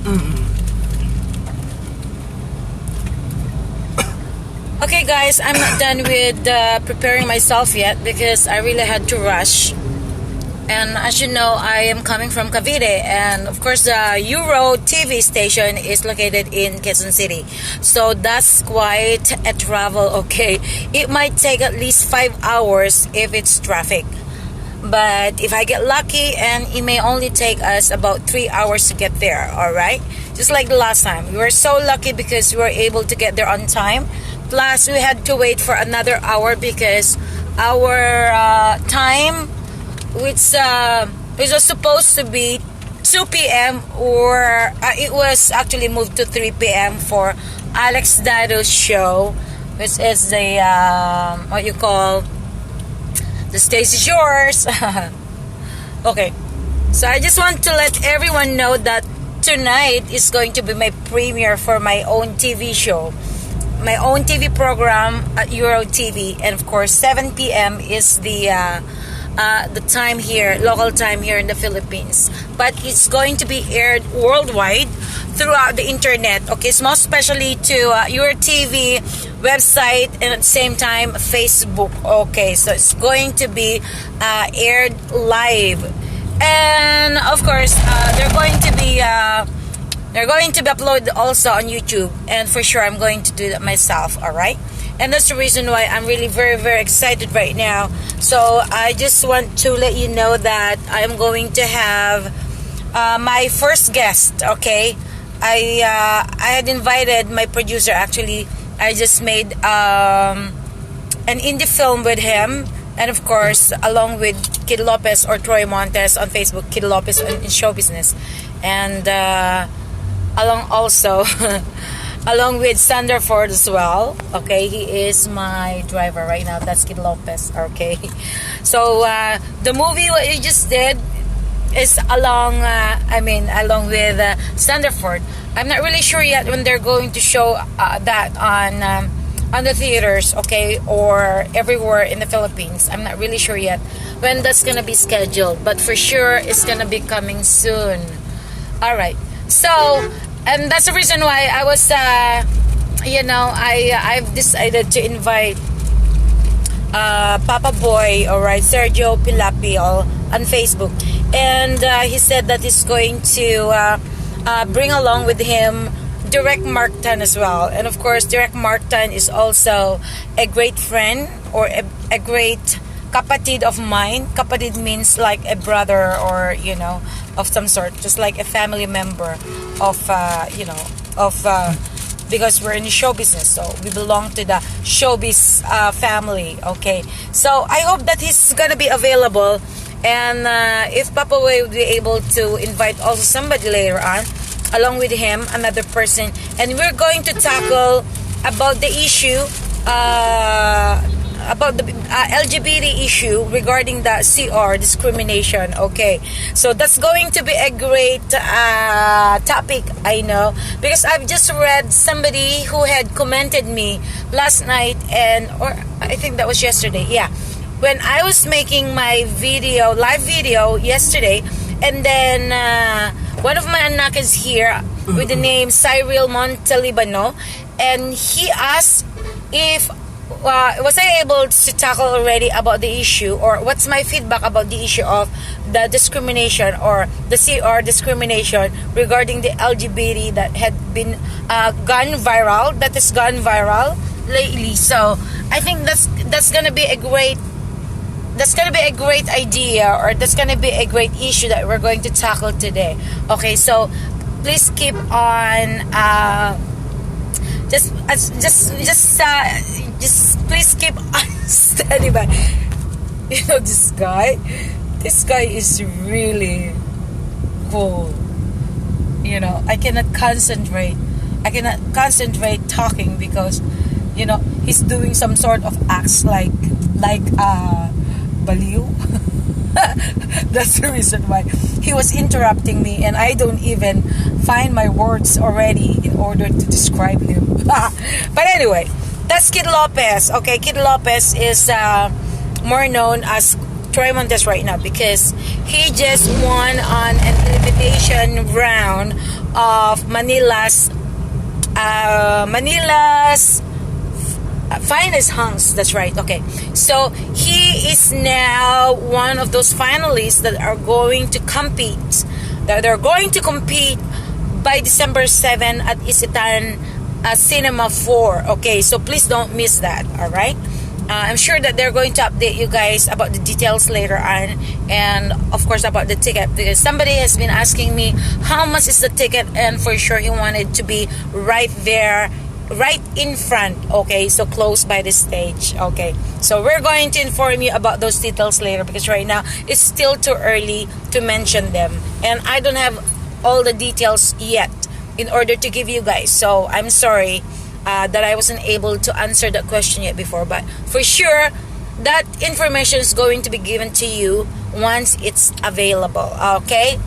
Okay guys, I'm not done with preparing myself yet because I really had to rush. And as you know, I am coming from Cavite, and of course the EUROTV station is located in Quezon City. So that's quite a travel, okay? It might take at least 5 hours if it's traffic. But if I get lucky, and it may only take us about 3 hours to get there, alright? Just like the last time. We were so lucky because we were able to get there on time. Plus, we had to wait for another hour because our time, which was supposed to be 2 p.m. or it was actually moved to 3 p.m. for Alex Dado's show, which is the what you call the stage is yours. Okay, so I just want to let everyone know that tonight is going to be my premiere for my own TV show, my own TV program at EUROTV, and of course 7 p.m. is the time here, local time here in the Philippines. But it's going to be aired worldwide throughout the internet, okay? So most especially to EUROTV website, and at the same time Facebook, okay? So it's going to be aired live, and of course they're going to be uploaded also on YouTube, and for sure I'm going to do that myself, alright? And that's the reason why I'm really very, very excited right now. So I just want to let you know that I'm going to have my first guest, okay? I had invited my producer, actually. I just made an indie film with him, and of course along with Kid Lopez or Troy Montes on Facebook, Kid Lopez in show business, and along also along with Sander Ford as well, okay? He is my driver right now. That's Kid Lopez, okay? So the movie what you just did is along with Sander Ford. I'm not really sure yet when they're going to show that on the theaters, okay, or everywhere in the Philippines. I'm not really sure yet when that's gonna be scheduled, but for sure it's gonna be coming soon. All right, so, and that's the reason why I was I've decided to invite Papa Boy, alright, Sergio Pilapil on Facebook, and he said that he's going to bring along with him Direct Marktan as well. And of course Direct Marktan is also a great friend, or a great kapatid of mine. Kapatid means like a brother, or of some sort, just like a family member of because we're in the show business, so we belong to the showbiz family, okay? So I hope that he's gonna be available, and if Papa Way would be able to invite also somebody later on along with him, another person, and we're going to tackle about the issue about the LGBT issue regarding the CR discrimination, okay? So that's going to be a great topic, I know, because I've just read somebody who had commented me last night, or I think that was yesterday, yeah, when I was making my live video yesterday, and then one of my anak is here with the name Cyril Montalibano, and he asked if was I able to tackle already about the issue, or what's my feedback about the issue of the discrimination, or the CR discrimination regarding the LGBT that had been gone viral lately. So I think that's gonna be a great idea, or that's gonna be a great issue that we're going to tackle today, okay? So please keep on just please keep on standing by. This guy is really cool. I cannot concentrate talking because he's doing some sort of acts like baliw. That's the reason why he was interrupting me, and I don't even find my words already in order to describe him. But anyway, that's Kid Lopez, okay? Kid Lopez is more known as Troy Montes right now because he just won on an elimination round of Manila's finest hunks. That's right. Okay, so he is now one of those finalists that are going to compete. They're going to compete by December 7 at Isitan Cinema 4. Okay, so please don't miss that. All right. I'm sure that they're going to update you guys about the details later on, and of course about the ticket, because somebody has been asking me how much is the ticket, and for sure he wanted to be right there, right in front. Okay, so close by the stage. Okay, so we're going to inform you about those details later, because right now it's still too early to mention them, and I don't have all the details yet in order to give you guys. So I'm sorry that I wasn't able to answer that question yet before, but for sure that information is going to be given to you once it's available. Okay.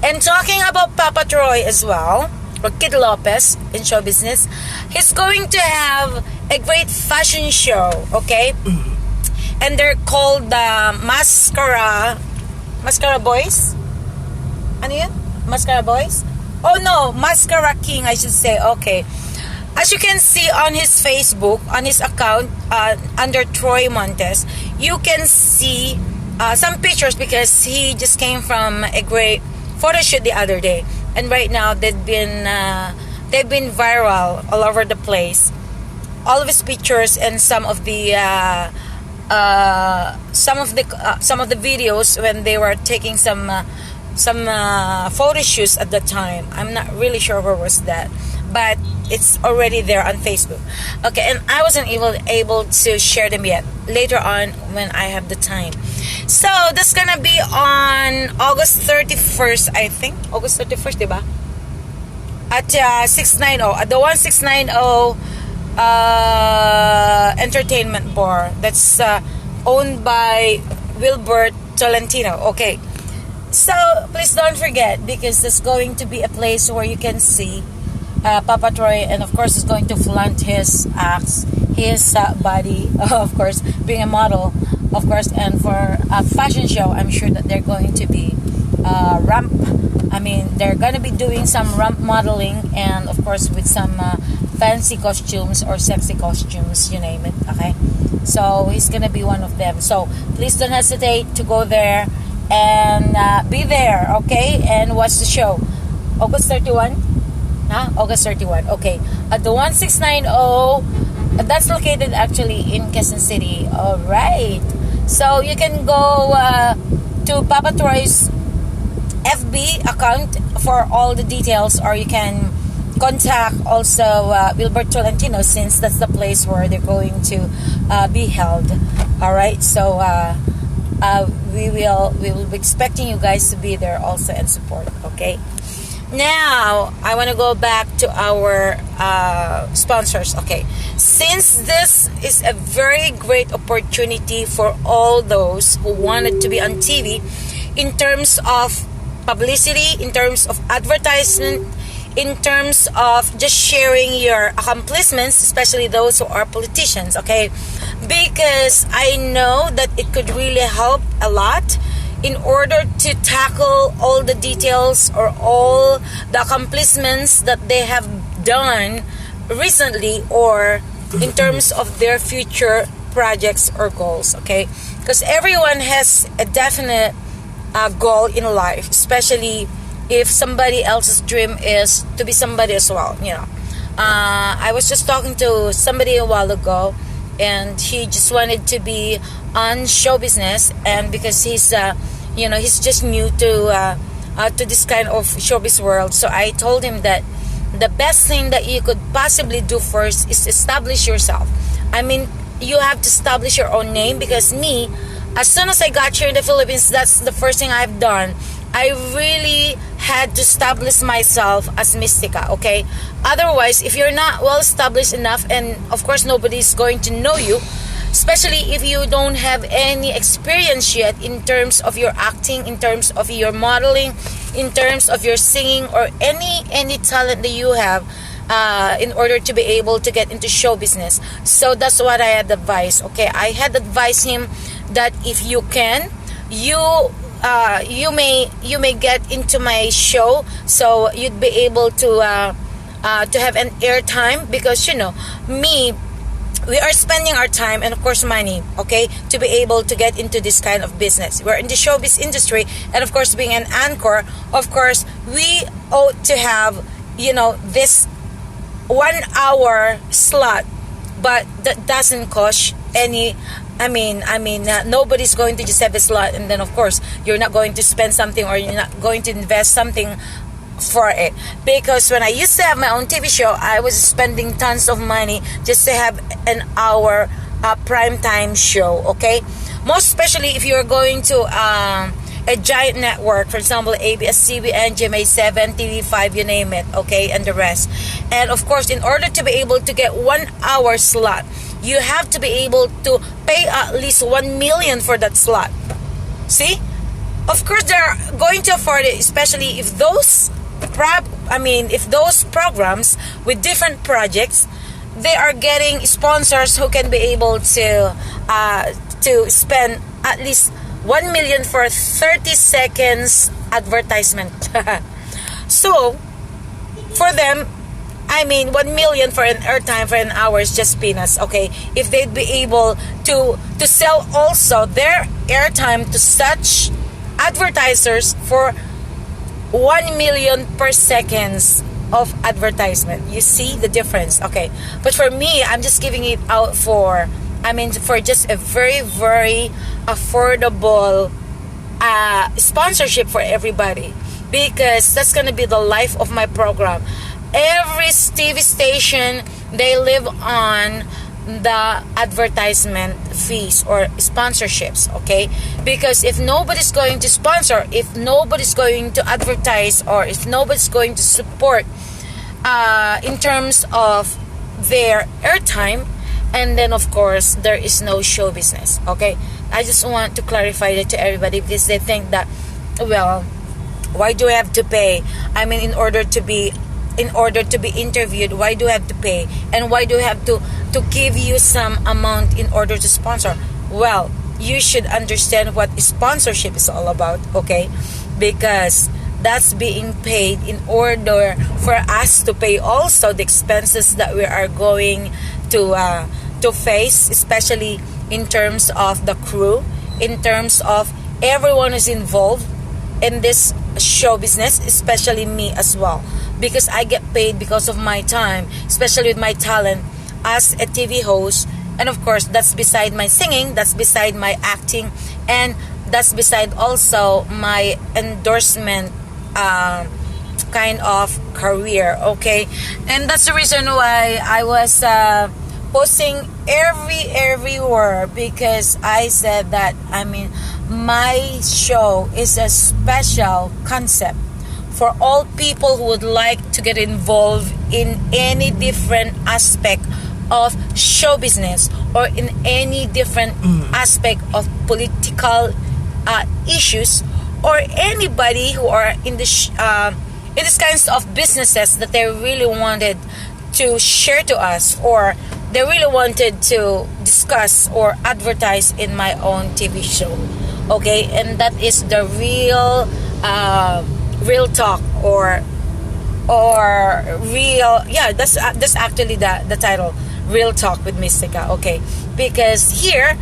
And talking about Papa Troy as well, or Kid Lopez in show business, he's going to have a great fashion show. Okay. And they're called the Mascara Boys. Ano yun? Mascara Boys? Oh no, Mascara King, I should say. Okay. As you can see on his Facebook, on his account, under Troy Montes, you can see some pictures, because he just came from a great photo shoot the other day, and right now they've been viral all over the place. All of his pictures and some of the videos when they were taking some photo shoots at the time. I'm not really sure where was that, but it's already there on Facebook. Okay, and I wasn't able to share them yet. Later on when I have the time. So that's gonna be on August 31st, I think. August 31st, diba? At 690, at the 1690 Entertainment Bar. That's owned by Wilbert Tolentino. Okay. So please don't forget, because there's going to be a place where you can see Papa Troy, and of course is going to flaunt his acts, his body, of course, being a model, of course. And for a fashion show, I'm sure that they're going to be they're going to be doing some ramp modeling, and of course with some fancy costumes or sexy costumes, you name it. Okay, so he's going to be one of them. So please don't hesitate to go there and be there, okay, and watch the show. August 31. August 31. Okay. At the 1690, that's located actually in Quezon City. Alright. So you can go to Papa Troy's FB account for all the details, or you can contact also Wilbert Tolentino, since that's the place where they're going to be held. Alright. So we will be expecting you guys to be there also and support. Okay. Now, I want to go back to our sponsors. Okay, since this is a very great opportunity for all those who wanted to be on TV, in terms of publicity, in terms of advertisement, in terms of just sharing your accomplishments, especially those who are politicians, okay? Because I know that it could really help a lot in order to tackle all the details or all the accomplishments that they have done recently, or in terms of their future projects or goals, okay? Because everyone has a definite goal in life, especially if somebody else's dream is to be somebody as well, you know. I was just talking to somebody a while ago, and he just wanted to be on show business, and because he's he's just new to this kind of showbiz world. So I told him that the best thing that you could possibly do first is establish yourself. I mean, you have to establish your own name, because me, as soon as I got here in the Philippines, that's the first thing I've done. I really had to establish myself as Mystica, okay? Otherwise, if you're not well established enough, and of course nobody's going to know you, especially if you don't have any experience yet in terms of your acting, in terms of your modeling, in terms of your singing, or any talent that you have, in order to be able to get into show business. So that's what I had advised, okay? I had advised him that if you can, you you may get into my show, so you'd be able to have an airtime, because we are spending our time and of course money, okay, to be able to get into this kind of business. We're in the showbiz industry, and of course being an anchor, of course we ought to have this 1 hour slot, but that doesn't cost any. Nobody's going to just have a slot and then of course you're not going to spend something, or you're not going to invest something for it. Because when I used to have my own TV show, I was spending tons of money just to have an hour prime time show, okay? Most especially if you're going to a giant network, for example ABS-CBN, GMA7, TV5, you name it, okay, and the rest. And of course, in order to be able to get 1 hour slot, you have to be able to pay at least 1 million for that slot. See? Of course, they're going to afford it, especially if those programs with different projects, they are getting sponsors who can be able to spend at least 1 million for 30 seconds advertisement. So, for them, 1 million for an airtime for an hour is just peanuts, okay? If they'd be able to sell also their airtime to such advertisers for 1 million per seconds of advertisement. You see the difference, okay? But for me, I'm just giving it out for just a very, very affordable sponsorship for everybody, because that's gonna be the life of my program. Every TV station, they live on the advertisement fees or sponsorships, okay? Because if nobody's going to sponsor, if nobody's going to advertise, or if nobody's going to support in terms of their airtime, and then of course there is no show business, okay? I just want to clarify that to everybody, because they think that, well, why do I have to pay? In order to be interviewed, why do I have to pay? And why do I have to give you some amount in order to sponsor? Well, you should understand what sponsorship is all about, okay? Because that's being paid in order for us to pay also the expenses that we are going to face, especially in terms of the crew, in terms of everyone who's involved in this show business, especially me as well, because I get paid because of my time, especially with my talent as a TV host. And of course, that's beside my singing, that's beside my acting, and that's beside also my endorsement kind of career, okay? And that's the reason why I was posting everywhere, because I said that my show is a special concept for all people who would like to get involved in any different aspect of show business, or in any different aspect of political issues, or anybody who are in this kinds of businesses that they really wanted to share to us, or they really wanted to discuss or advertise in my own TV show, okay? And that is the real talk, or real, yeah, that's actually the title, Real Talk with Mystica, okay? Because here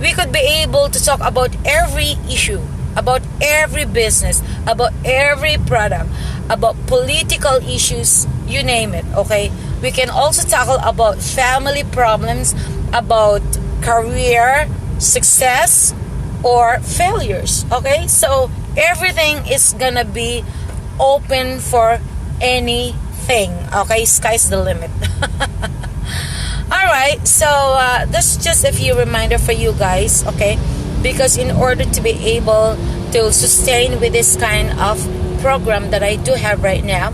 we could be able to talk about every issue, about every business, about every product, about political issues, you name it, okay? We can also tackle about family problems, about career success or failures, okay? So everything is gonna be open for anything, okay? Sky's the limit. Alright, so that's just a few reminder for you guys, okay? Because in order to be able to sustain with this kind of program that I do have right now,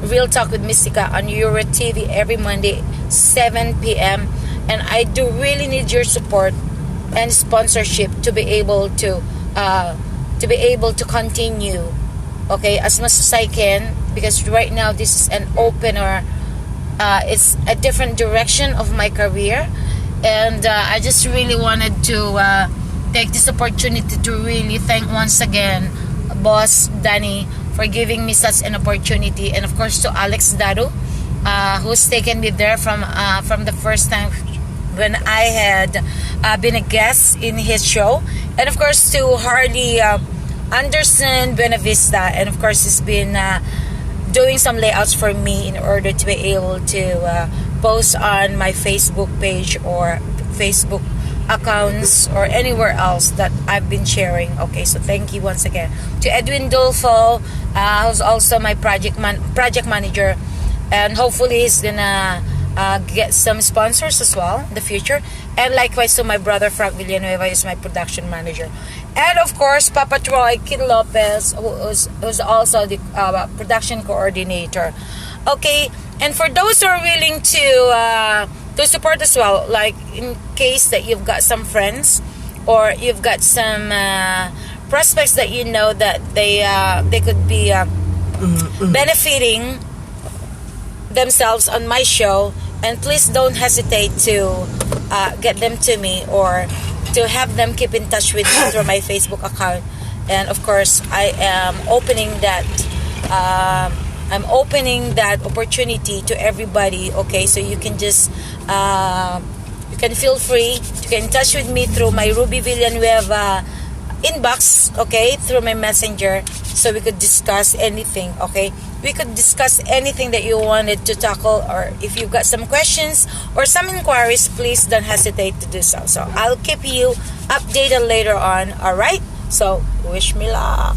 Real Talk with Mystica on EUROTV every Monday 7 p.m. and I do really need your support and sponsorship to be able to continue, okay, as much as I can, because right now this is an opener. It's a different direction of my career, and I just really wanted to take this opportunity to really thank once again Boss Danny for giving me such an opportunity, and of course to Alex Daru, who's taken me there from the first time when I had been a guest in his show, and of course to Harley Anderson Buenavista, and of course he's been doing some layouts for me in order to be able to post on my Facebook page or Facebook accounts or anywhere else that I've been sharing. Okay, so thank you once again to Edwin Dolfo, who's also my project manager, and hopefully he's gonna get some sponsors as well in the future. And likewise to my brother Frank Villanueva, is my production manager, and of course Papa Troy Kid Lopez, who's also the production coordinator. Okay, and for those who are willing to support as well, like in case that you've got some friends or you've got some prospects that you know that they could be benefiting themselves on my show, and please don't hesitate to get them to me or to have them keep in touch with me through my Facebook account. And of course I am opening that opportunity to everybody. Okay, so you can just you can feel free to get in touch with me through my Ruby Villanueva inbox, okay, through my messenger, so we could discuss anything. Okay, we could discuss anything that you wanted to tackle, or if you've got some questions or some inquiries, please don't hesitate to do so. So I'll keep you updated later on. All right, so wish me luck.